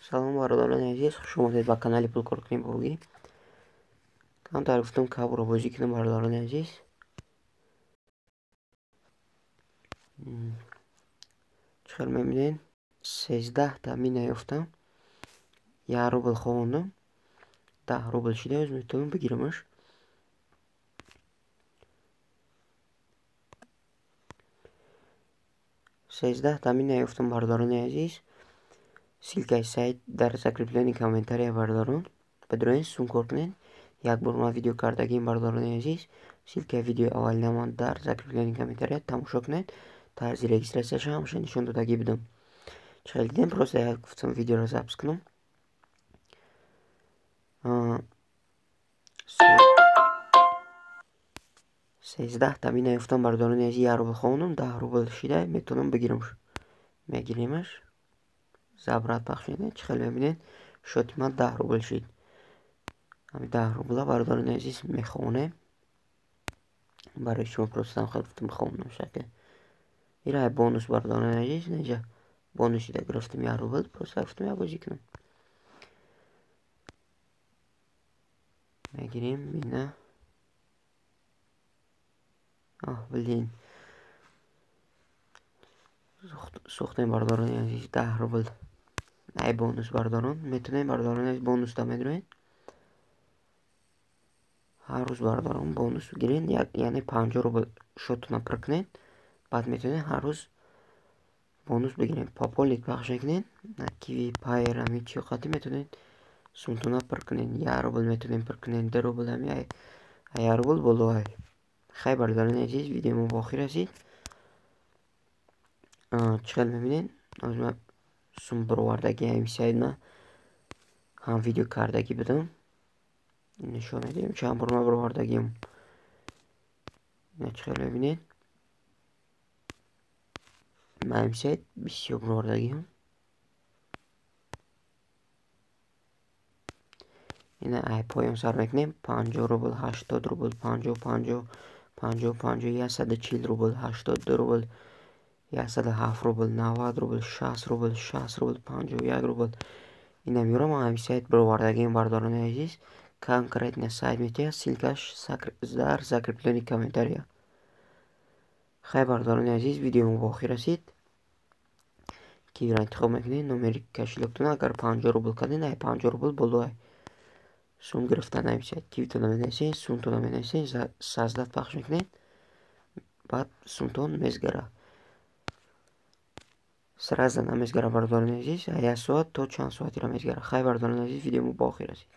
Салом бародарони азиз, хуш омадед ба канали Пулкоркунӣ Бургӣ. Камтар гуфтам кабро бозӣ кунем бародарони азиз. Чухел мебинед 13 мина ёфтам. 1 рубл ховондам. 10 рубл шуда, оз метавонам бигирамаш. Мина ёфтам бародарони азиз. Ссилкаи сайт дар закреплени комментария бародарон. Бедроен сум кор кунед. Як бор ма видео кардагим бародарони азиз. Ссилкаи видеои аввалинамон дар закреплени комментария тамошо кунед. Тарзи регистрасияш ҳамаша нишон додагӣ будам. Чухел дидем, просто як гуфтам видеоро запис кунам. 13 мина ёфтам бародарони азиз. 1 рубл ховондам, 10 рубл шида метавонам бигирамш. Мегиремаш. Забрат пахш медиҳед. Чухел мебинед шоти ман 10 рубл шид. Ҳами 10 рубла бародарони азиз мехонем. Барои шумо просто хел гуфтам мехонем шакл. Ира бонус бародарони азиз, неҷа бонусида гирифтам 1 рубл, просто гуфтам як бозӣ кунам. Мегирем мина. Билдин. Сохтем бародарони азиз 10 рубл. Ай бонус бародарон. Метавонем бародарони азиз бонусда медоед. Ҳар рӯз бародарон бонус гирен, яъне 50 рубл шотуна пир кунед. Баъд метавонед ҳар рӯз бонус бигиред. Пополнит пахш мекунед. Киви пайр ҳами чиёқати метавонед сумтуна пир кунед. 1 рубл метавонед пир кунед. 2 рубл ҳами 1 рубл боло. Хай бародарони азиз, видеомо ба охир расид. Чухел мебинед озма сум баровардагӣ ҳами сайдна ҳам видео кардагӣ будам. нишон медиҳем чанд бор ма баровардагим. Чухел мебинед ма ҳами сайд бисёр баровардагим. ина ай поён сар мекунем. 50 рубл, 80 рубл, 50, 50, 50, 50, 140 рубл, 82 рубл, 107 рубл, 90 рубл, 60 рубл, 60 рубл, 51 рубл. ина миёрам ҳами сайт баровардагим бародарони азиз. Конкретно сайт метавонад ссилкаш дар закреплени комментария. Хай бародарони азиз, видеомо ба охир расид. Кивиро интихоб мекунед. номери кошелёктон агар 50 рубл кардед, ай 50 рубл боло сум гирифтан ҳами сайт. Кивитона менависед, сумтона менависед, саздат пахш мекунед. баъд сумтон мезгара. сразу намезгара бародарони азиз. 1 соат то чанд соатира мезгара. Хай бародарони азиз, видеомо ба охир расид.